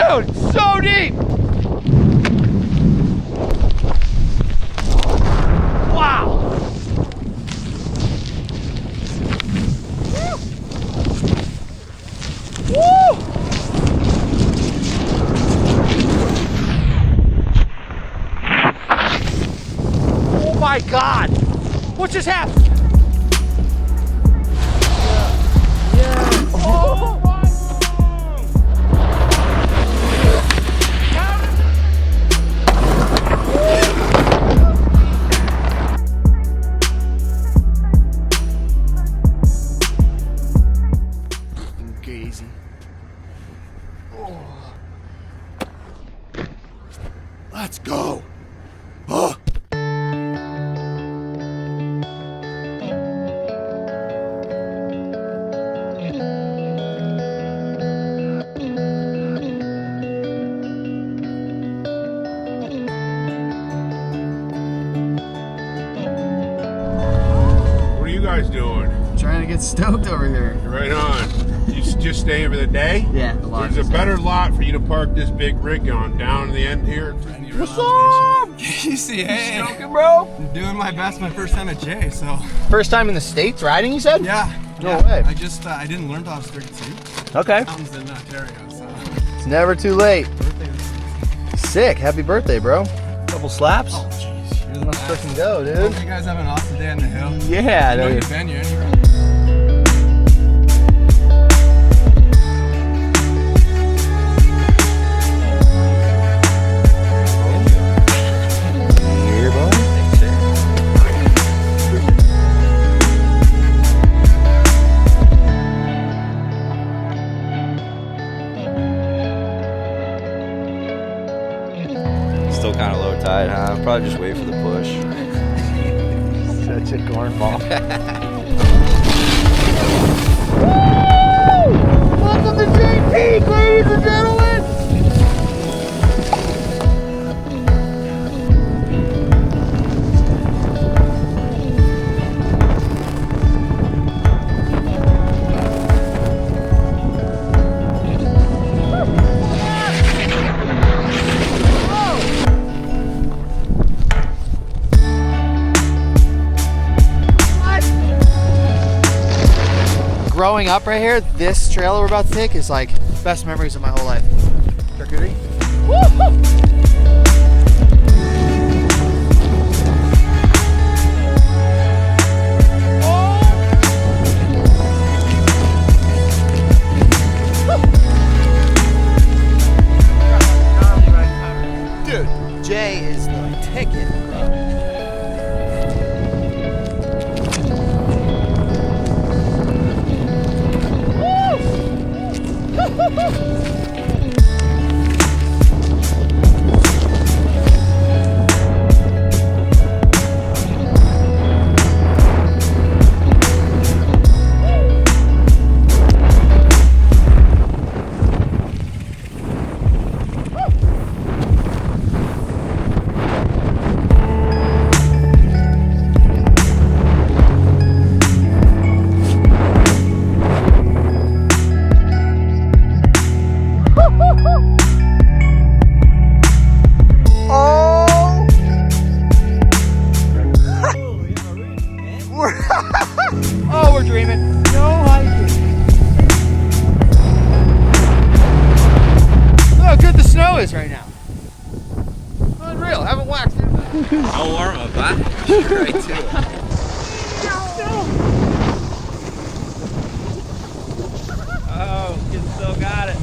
Dude, so deep. Wow. Woo! Oh my God! What just happened? Yeah. Oh my Casey. Oh. Let's go. Oh. What are you guys doing? Trying to get stoked over here. Right on. You just staying for the day? Yeah, There's a better lot for you to park this big rig on down in the end here. What's up? Casey, hey. Stoking, bro? I'm doing my best. My first time at Jay, so. First time in the States riding, you said? Yeah. No way. I just, I didn't learn till I was 32. Okay. Mountains in Ontario, so. It's never too late. Birthday was Sick. Happy birthday, bro. Couple slaps. Oh, jeez. You're the Let's best. freaking go, dude. Hope you guys have an awesome day on the hill. Yeah, I know dude. you've been here. Here, bro. Still kind of low tide, huh? Probably just wait for the push. Such a cornball. Welcome to JP, ladies and gentlemen. Growing up right here, this trail we're about to take is like best memories of my whole life. Charcuterie. Dude, Jay is the ticket, bro. Oh, we're dreaming. No hiking. Look how good the snow is right now. Unreal. Haven't waxed it. How warm up, huh? Right to it. Oh, kid still got it.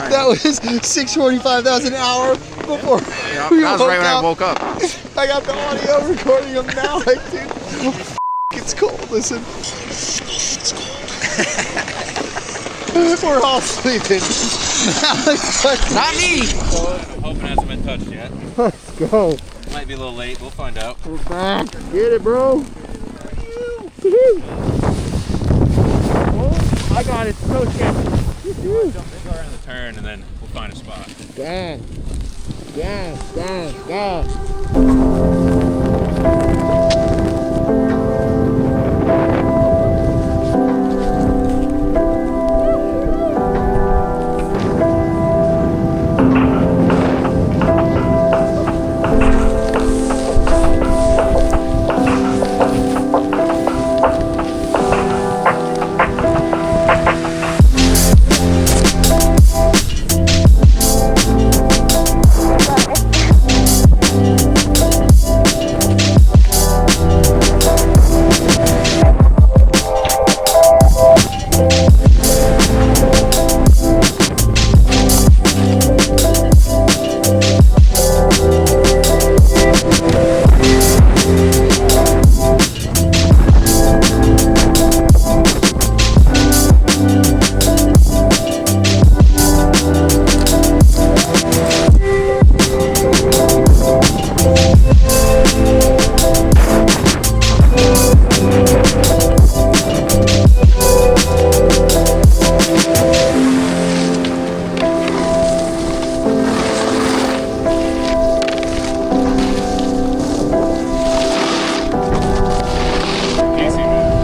That was 6:45. That was an hour before Yeah, we that was woke right when I up. woke up. I got the audio recording them now. Like, dude, it's cold. Listen. We're all sleeping. Not me! I'm hoping it hasn't been touched yet. Let's go. Might be a little late, we'll find out. We're back. Get it, bro. Oh, I got it. So sketchy. around the turn, and then we'll find a spot. Dang. Dang, dang, dang.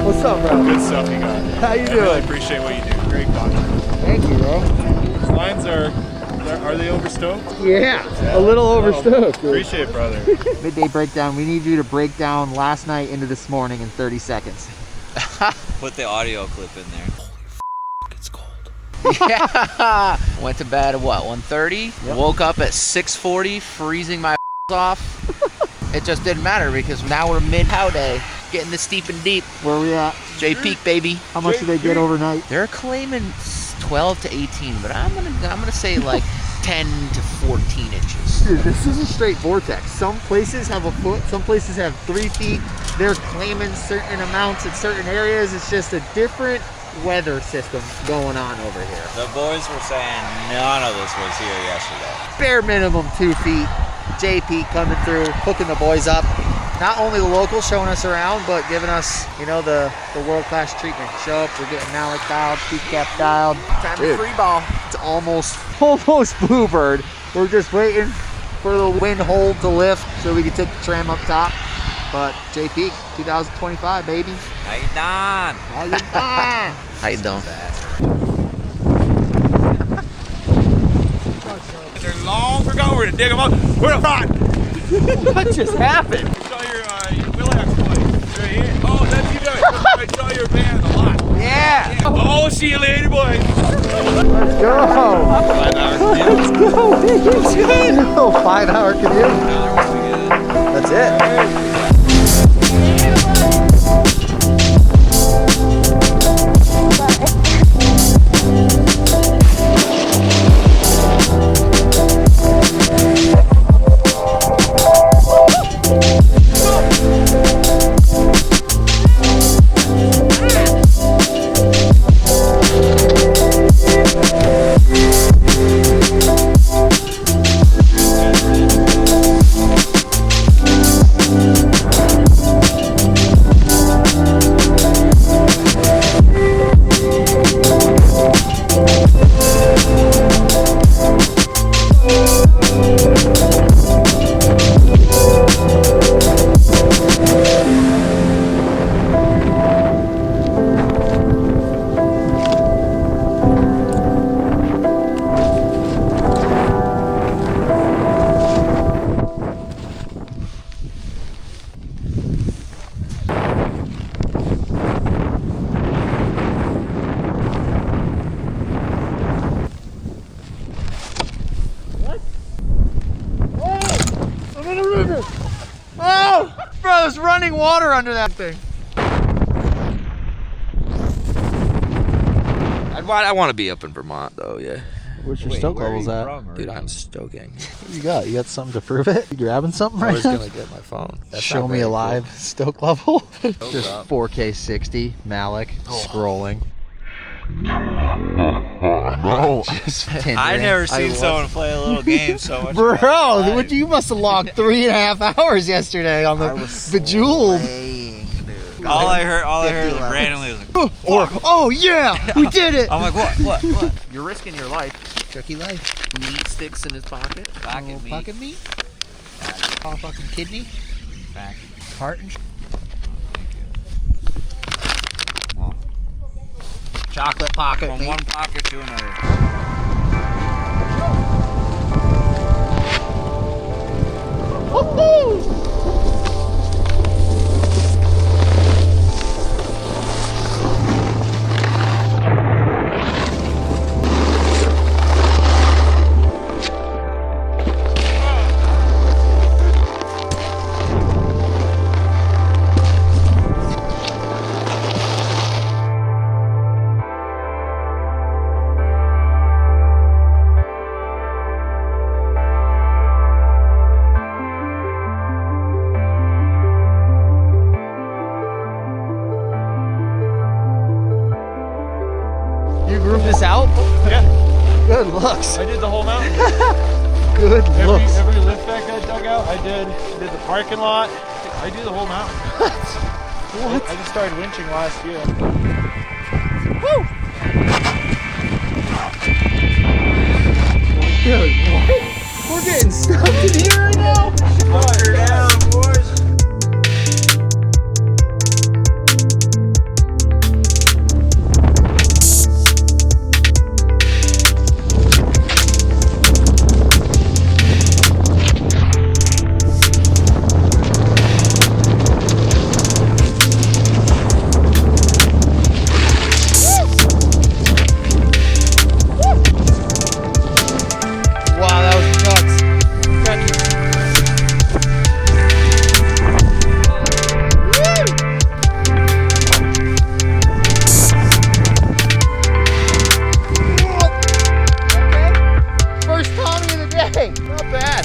What's up, bro? Good stuff you got. How you I doing? really appreciate what you do. Great content. Thank you, bro. Lines are they overstoked? Yeah, a little overstoked. Appreciate it, brother. Midday breakdown. We need you to break down last night into this morning in 30 seconds. Put the audio clip in there. It's cold. Yeah. Went to bed at what, 1:30? Yep. Woke up at 6:40, freezing my off. It just didn't matter because now we're mid-how day, getting the steep and deep. Where we at? J Peak, baby. How much do they get overnight? They're claiming 12 to 18, but I'm gonna say like 10 to 14 inches. Dude, this is a straight vortex. Some places have a foot, some places have 3 feet. They're claiming certain amounts in certain areas. It's just a different weather system going on over here. The boys were saying none of this was here yesterday. Bare minimum 2 feet. JP coming through, hooking the boys up. Not only the locals showing us around, but giving us, you know, the world-class treatment. Show up, we're getting Malik dialed, peak cap dialed. Time to free ball. It's almost bluebird. We're just waiting for the wind hold to lift so we can take the tram up top. But JP, 2025, baby. How you done? How you doing? How you doing? They're long forgotten. We're gonna dig them up. We're gonna run. What just happened? I saw your Willax plate. Right here. Oh, that's you doing. I saw your van a lot. Yeah. Oh, see you later, boys. Let's go. 5 hours. Let's go. Let's go. 5-hour commute. That's it. Oh, bro, there's running water under that thing. I want to be up in Vermont though, yeah. Where's your stoke levels at? Dude, I'm stoking. What you got? You got something to prove it? You grabbing something I right was now? gonna get my phone. That's Show not me very a live stoke level. Just up. 4K 60, Malik, scrolling. No. Just I've tendering. never seen someone play a little game so much. Bro, you must have logged 3.5 hours yesterday on the Bejeweled. All I heard was randomly was like, Or, oh yeah, we did it. I'm like, what? You're risking your life. Turkey life. Meat sticks in his pocket. Back Little at meat. pocket meat. All fucking kidney. Back. Heart and chocolate pocket From meat. one pocket to another. Woohoo! You groomed this out? Yeah, Good looks. I did the whole mountain. Good looks. Every lift deck I dug out, I did the parking lot. I do the whole mountain. What? I just started winching last year. Woo! Dude, what? We're getting stuck in here right now. Water down, boys. Wow, that was nuts. Okay. First Tommy of the day. Not bad.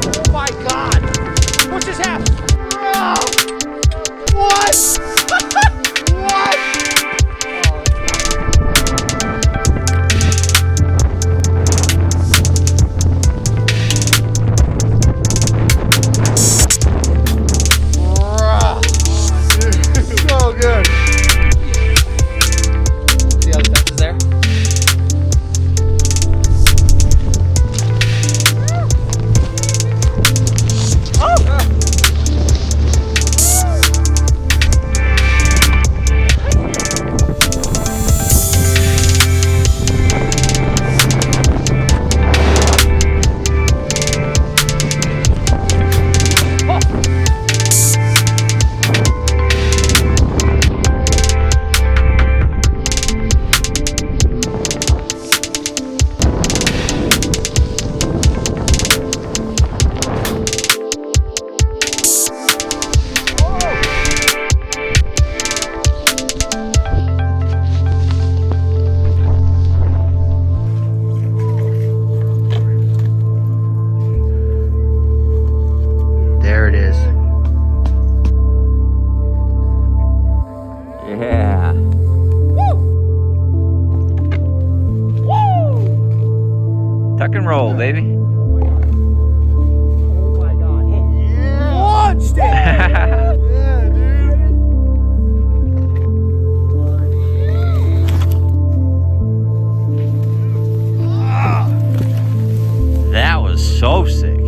Oh my God! What just happened? Oh. What? What? So good. See how the fence is there? There it is. Yeah. Tuck and roll, baby. Launched it! Yeah, dude. That was so sick.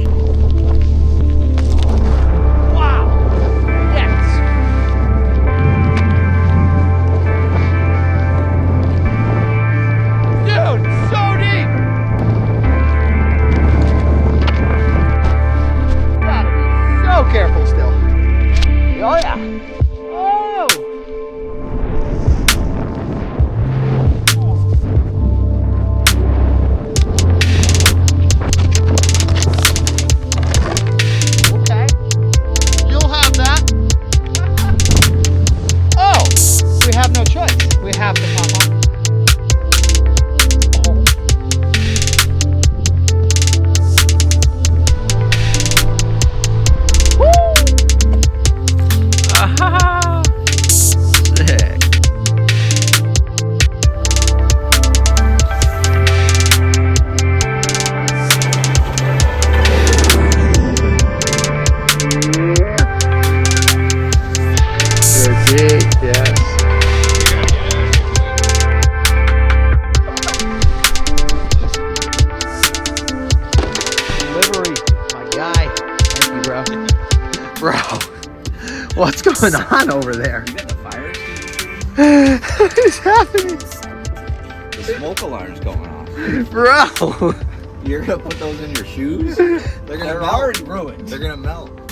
Wow. Yes. Dude, so deep. Gotta be so careful still. Oh yeah. Oh. What's going on over there? You got the fire extinguisher? What is happening? The smoke alarm's going off. Bro! You're gonna put those in your shoes? They're They're already ruined. They're gonna melt.